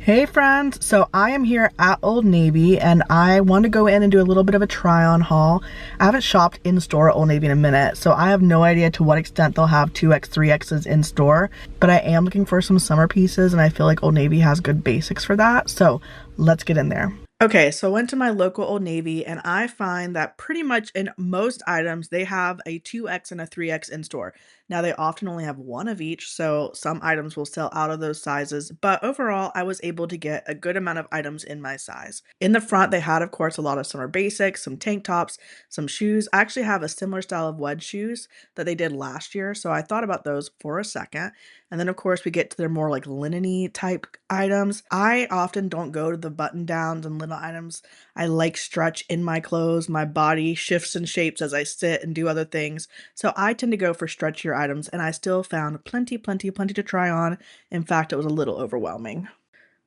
Hey friends, so I am here at Old Navy and I want to go in and do a little bit of a try on haul. I haven't shopped in store at Old Navy in a minute, so I have no idea to what extent they'll have 2X, 3Xs in store, but I am looking for some summer pieces and I feel like Old Navy has good basics for that, so let's get in there. Okay, so I went to my local Old Navy and I find that pretty much in most items they have a 2X and a 3X in store. Now they often only have one of each, so some items will sell out of those sizes, but overall I was able to get a good amount of items in my size. In the front they had of course a lot of summer basics, some tank tops, some shoes. I actually have a similar style of wedge shoes that they did last year, so I thought about those for a second. And then of course we get to their more like linen-y type items. I often don't go to the button downs and linen items. I like stretch in my clothes. My body shifts and shapes as I sit and do other things. So I tend to go for stretchier items and I still found plenty to try on. In fact, it was a little overwhelming.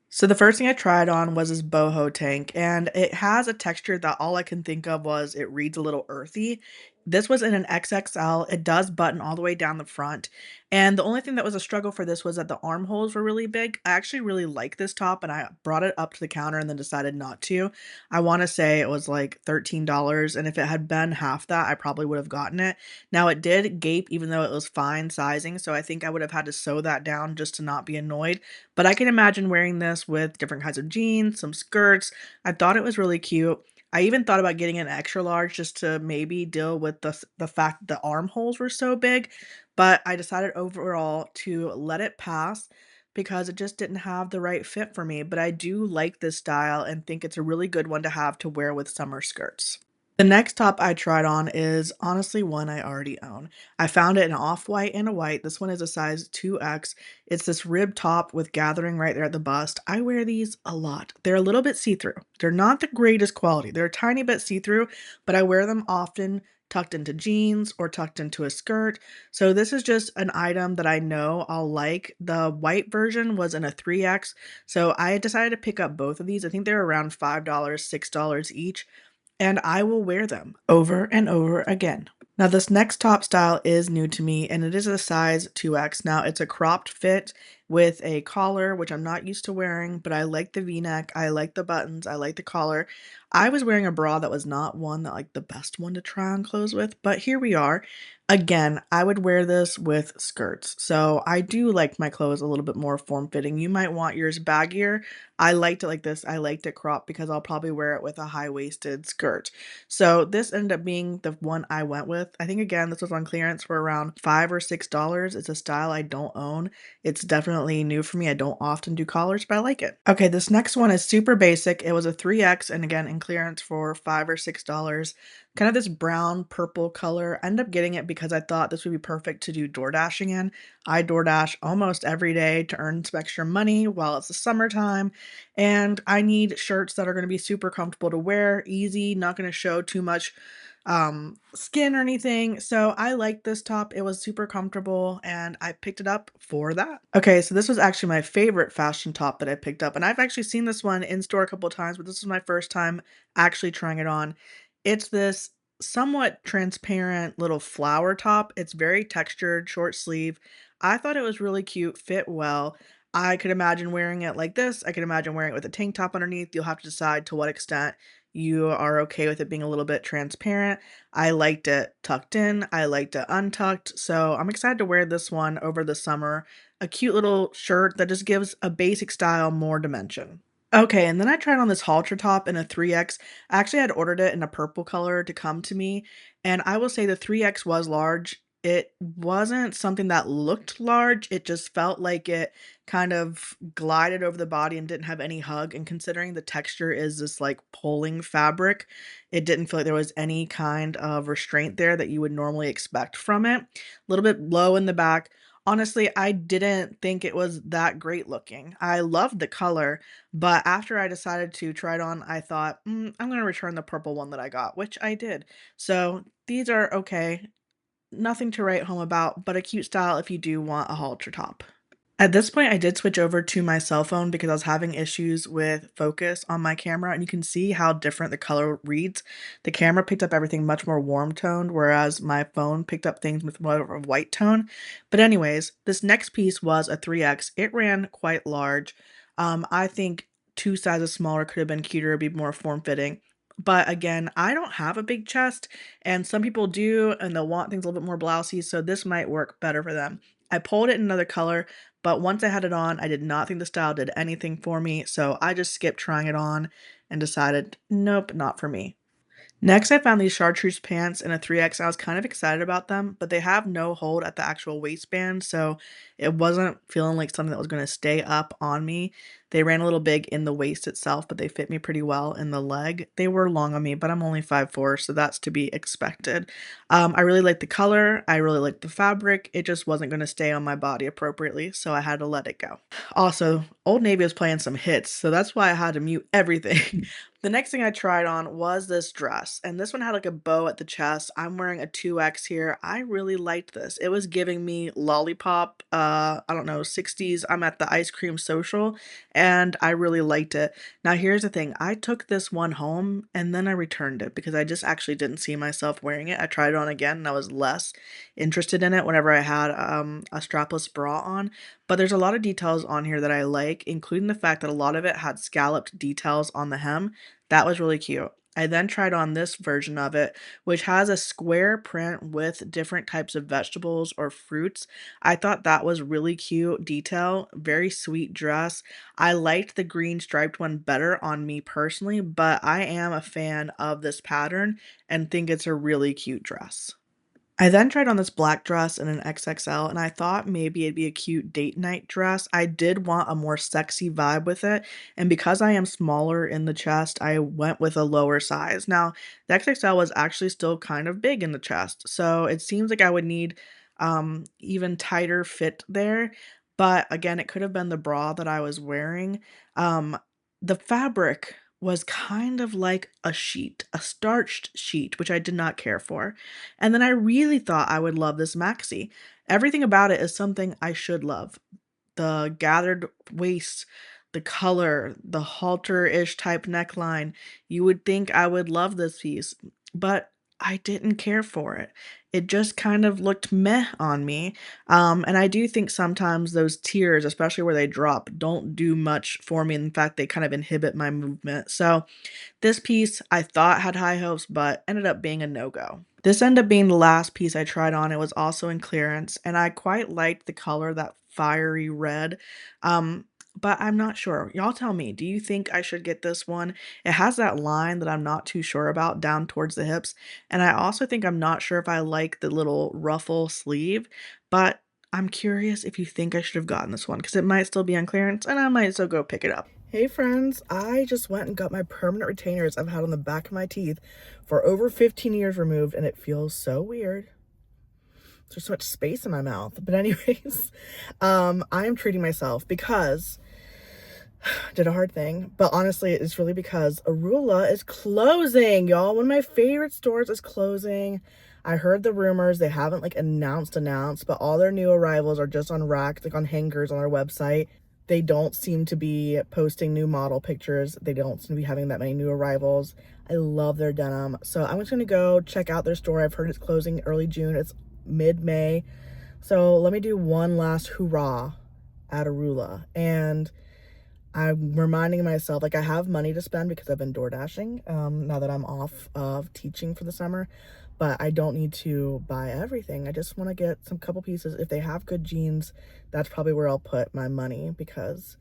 So the first thing I tried on was this boho tank, and it has a texture that all I can think of was it reads a little earthy. This was in an XXL. It does button all the way down the front. And the only thing that was a struggle for this was that the armholes were really big. I actually really like this top and I brought it up to the counter and then decided not to. I want to say it was like $13, and if it had been half that, I probably would have gotten it. Now it did gape even though it was fine sizing, so I think I would have had to sew that down just to not be annoyed. But I can imagine wearing this with different kinds of jeans, some skirts. I thought it was really cute. I even thought about getting an extra large just to maybe deal with the fact that the armholes were so big, but I decided overall to let it pass because it just didn't have the right fit for me. But I do like this style and think it's a really good one to have to wear with summer skirts. The next top I tried on is honestly one I already own. I found it in off-white and a white. This one is a size 2X. It's this rib top with gathering right there at the bust. I wear these a lot. They're a little bit see-through. They're not the greatest quality. They're a tiny bit see-through, but I wear them often tucked into jeans or tucked into a skirt. So this is just an item that I know I'll like. The white version was in a 3X, so I decided to pick up both of these. I think they're around $5, $6 each, and I will wear them over and over again. Now this next top style is new to me and it is a size 2X. Now it's a cropped fit with a collar, which I'm not used to wearing, but I like the V-neck, I like the buttons, I like the collar. I was wearing a bra that was not one that like the best one to try on clothes with, but here we are. Again, I would wear this with skirts. So I do like my clothes a little bit more form-fitting. You might want yours baggier. I liked it like this. I liked it cropped because I'll probably wear it with a high-waisted skirt. So this ended up being the one I went with. I think again, this was on clearance for around $5 or $6. It's a style I don't own. It's definitely new for me. I don't often do collars, but I like it. Okay, this next one is super basic. It was a 3X and again in clearance for $5 or $6. Kind of this brown purple color. I ended up getting it because I thought this would be perfect to do door dashing in. I DoorDash almost every day to earn some extra money while it's the summertime, and I need shirts that are going to be super comfortable to wear, easy, not going to show too much skin or anything. So I liked this top. It was super comfortable and I picked it up for that. Okay, so this was actually my favorite fashion top that I picked up, and I've actually seen this one in store a couple times, but this is my first time actually trying it on. It's this somewhat transparent little flower top. It's very textured, short sleeve. I thought it was really cute, fit well. I could imagine wearing it like this. I could imagine wearing it with a tank top underneath. You'll have to decide to what extent you are okay with it being a little bit transparent. I liked it tucked in. I liked it untucked. So I'm excited to wear this one over the summer. A cute little shirt that just gives a basic style more dimension. Okay, and then I tried on this halter top in a 3X. I actually had ordered it in a purple color to come to me, and I will say the 3X was large. It wasn't something that looked large, it just felt like it kind of glided over the body and didn't have any hug, and considering the texture is this, like, pulling fabric, it didn't feel like there was any kind of restraint there that you would normally expect from it. A little bit low in the back. Honestly, I didn't think it was that great looking. I loved the color, but after I decided to try it on, I thought, I'm gonna return the purple one that I got, which I did. So these are okay. Nothing to write home about, but a cute style if you do want a halter top. At this point, I did switch over to my cell phone because I was having issues with focus on my camera, and you can see how different the color reads. The camera picked up everything much more warm toned, whereas my phone picked up things with more of a white tone. But anyways, this next piece was a 3X. It ran quite large. I think 2 sizes smaller could have been cuter, it'd be more form-fitting. But again, I don't have a big chest, and some people do, and they'll want things a little bit more blousy, so this might work better for them. I pulled it in another color, but once I had it on, I did not think the style did anything for me, so I just skipped trying it on and decided, nope, not for me. Next, I found these chartreuse pants in a 3X. I was kind of excited about them, but they have no hold at the actual waistband, so it wasn't feeling like something that was going to stay up on me. They ran a little big in the waist itself, but they fit me pretty well in the leg. They were long on me, but I'm only 5'4", so that's to be expected. I really liked the color. I really liked the fabric. It just wasn't going to stay on my body appropriately, so I had to let it go. Also, Old Navy was playing some hits, so that's why I had to mute everything. The next thing I tried on was this dress, and this one had like a bow at the chest. I'm wearing a 2X here. I really liked this. It was giving me lollipop, I don't know, 60s. I'm at the ice cream social, and I really liked it. Now, here's the thing. I took this one home and then I returned it because I just actually didn't see myself wearing it. I tried it on again and I was less interested in it whenever I had a strapless bra on. But there's a lot of details on here that I like, including the fact that a lot of it had scalloped details on the hem. That was really cute. I then tried on this version of it, which has a square print with different types of vegetables or fruits. I thought that was really cute detail, very sweet dress. I liked the green striped one better on me personally, but I am a fan of this pattern and think it's a really cute dress. I then tried on this black dress in an XXL, and I thought maybe it'd be a cute date night dress. I did want a more sexy vibe with it, and because I am smaller in the chest, I went with a lower size. Now, the XXL was actually still kind of big in the chest, so it seems like I would need even tighter fit there. But again, it could have been the bra that I was wearing. Um, the fabric was kind of like a sheet, a starched sheet, which I did not care for. And then I really thought I would love this maxi. Everything about it is something I should love. The gathered waist, the color, the halter-ish type neckline. You would think I would love this piece, but I didn't care for it. It just kind of looked meh on me. And I do think sometimes those tiers, especially where they drop, don't do much for me. In fact, they kind of inhibit my movement. So this piece I thought had high hopes, but ended up being a no-go. This ended up being the last piece I tried on. It was also in clearance, and I quite liked the color, that fiery red. But I'm not sure. Y'all tell me, do you think I should get this one? It has that line that I'm not too sure about down towards the hips, and I also think I'm not sure if I like the little ruffle sleeve, but I'm curious if you think I should have gotten this one because it might still be on clearance and I might still go pick it up. Hey friends, I just went and got my permanent retainers I've had on the back of my teeth for over 15 years removed, and it feels so weird. There's so much space in my mouth. But anyways, I am treating myself because I did a hard thing. But honestly, it's really because Arula is closing, y'all. One of my favorite stores is closing. I heard the rumors. They haven't like announced, but all their new arrivals are just on racks, like on hangers on their website. They don't seem to be posting new model pictures. They don't seem to be having that many new arrivals. I love their denim. So I'm just going to go check out their store. I've heard it's closing early June. It's mid-May. So let me do one last hurrah at Arula. And I'm reminding myself, like I have money to spend because I've been door dashing now that I'm off of teaching for the summer. But I don't need to buy everything. I just want to get some couple pieces. If they have good jeans, that's probably where I'll put my money because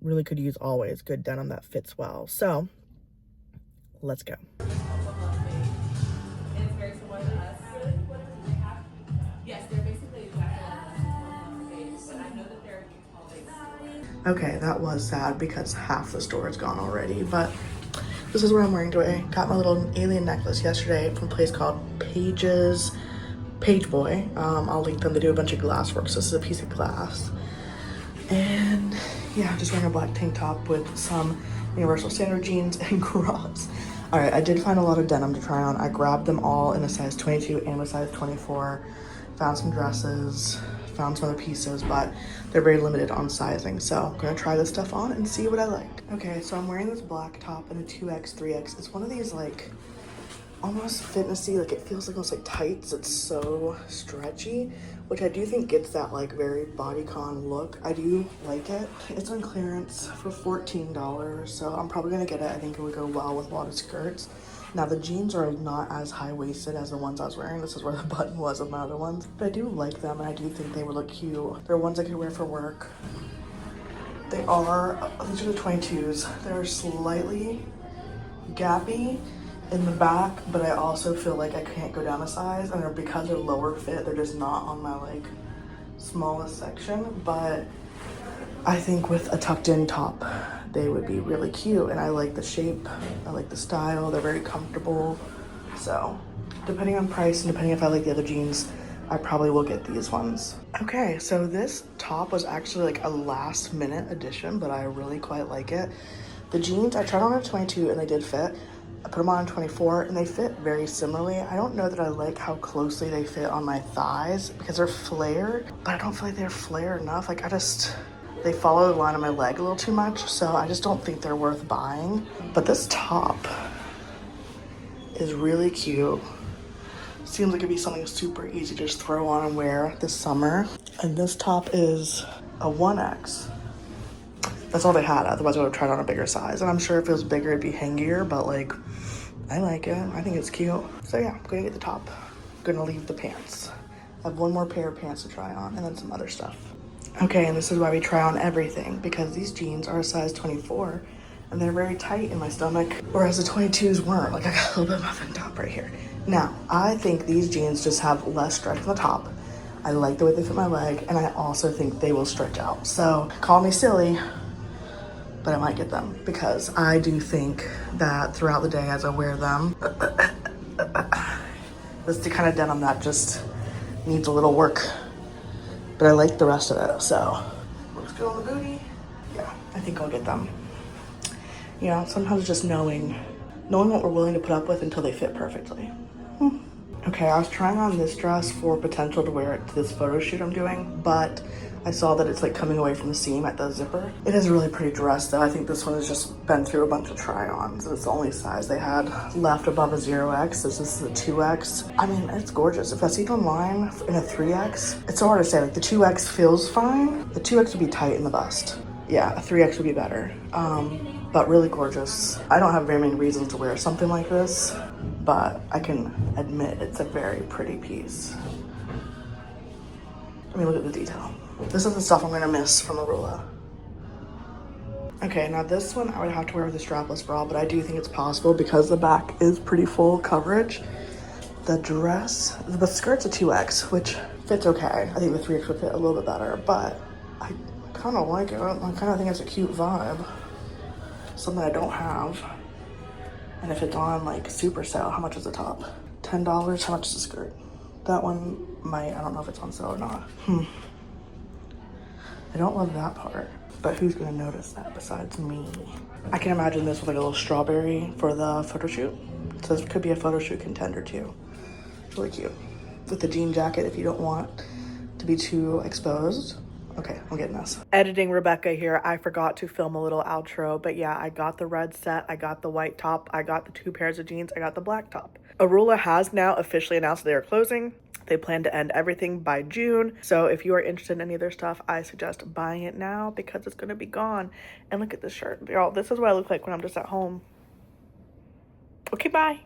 really could use always good denim that fits well. So let's go. Okay, that was sad because half the store is gone already, but this is what I'm wearing today. Got my little alien necklace yesterday from a place called Page Boy. I'll link them. They do a bunch of glass work, so this is a piece of glass. And yeah, just wearing a black tank top with some Universal Standard jeans and Crocs. All right, I did find a lot of denim to try on. I grabbed them all in a size 22 and a size 24. Found some dresses, found some other pieces, but they're very limited on sizing. So I'm gonna try this stuff on and see what I like. Okay, so I'm wearing this black top in a 2X, 3X. It's one of these like almost fitnessy, like it feels like almost like tights. It's so stretchy, which I do think gets that like very bodycon look. I do like it. It's on clearance for $14, so I'm probably gonna get it. I think it would go well with a lot of skirts. Now the jeans are not as high-waisted as the ones I was wearing. This is where the button was on my other ones, but I do like them and I do think they would look cute. They're ones I could wear for work. These are the 22s. They're slightly gappy in the back, but I also feel like I can't go down a size, and because they're lower fit, they're just not on my like smallest section. But I think with a tucked in top, they would be really cute, and I like the shape, I like the style, they're very comfortable. So depending on price and depending if I like the other jeans, I probably will get these ones. Okay, so this top was actually like a last minute addition, but I really quite like it. The jeans, I tried on a 22 and they did fit. I put them on a 24 and they fit very similarly. I don't know that I like how closely they fit on my thighs because they're flared, but I don't feel like they're flared enough. Like they follow the line of my leg a little too much, so I just don't think they're worth buying. But this top is really cute. Seems like it'd be something super easy to just throw on and wear this summer. And this top is a 1X. That's all they had, otherwise I would have tried on a bigger size. And I'm sure if it was bigger, it'd be hangier, but like, I like it. I think it's cute. So yeah, I'm gonna get the top. I'm gonna leave the pants. I have one more pair of pants to try on and then some other stuff. Okay, and this is why we try on everything, because these jeans are a size 24 and they're very tight in my stomach, whereas the 22s weren't. Like I got a little bit of muffin top right here. Now, I think these jeans just have less stretch on the top. I like the way they fit my leg, and I also think they will stretch out. So call me silly, but I might get them because I do think that throughout the day as I wear them, this is the kind of denim that just needs a little work, but I like the rest of it. So looks good on the booty. Yeah, I think I'll get them. You know, sometimes just knowing what we're willing to put up with until they fit perfectly. Okay, I was trying on this dress for potential to wear it to this photo shoot I'm doing, but I saw that it's like coming away from the seam at the zipper. It is a really pretty dress though. I think this one has just been through a bunch of try-ons. It's the only size they had left above a 0X. This is the 2X. I mean, it's gorgeous. If I see it online in a 3X, it's so hard to say. Like the 2X feels fine. The 2X would be tight in the bust. Yeah, a 3X would be better. But really gorgeous. I don't have very many reasons to wear something like this, but I can admit it's a very pretty piece. Let me look at the detail. This is the stuff I'm gonna miss from Arula. Okay, now this one I would have to wear with a strapless bra, but I do think it's possible because the back is pretty full coverage. The dress, the skirt's a 2X, which fits okay. I think the 3X would fit a little bit better, but I kind of like it. I kind of think it's a cute vibe. Something I don't have. And if it's on like super sale, how much is the top? $10. How much is the skirt? That one might, I don't know if it's on sale or not. I don't love that part, but who's gonna notice that besides me? I can imagine this with like a little strawberry for the photo shoot. So this could be a photo shoot contender too. It's really cute. With the jean jacket if you don't want to be too exposed. Okay, I'm getting this. Editing Rebecca here. I forgot to film a little outro, but yeah, I got the red set, I got the white top, I got the 2 pairs of jeans, I got the black top. Arula has now officially announced they are closing. They plan to end everything by June. So if you are interested in any of their stuff, I suggest buying it now because it's gonna be gone. And look at this shirt. Y'all, this is what I look like when I'm just at home. Okay, bye.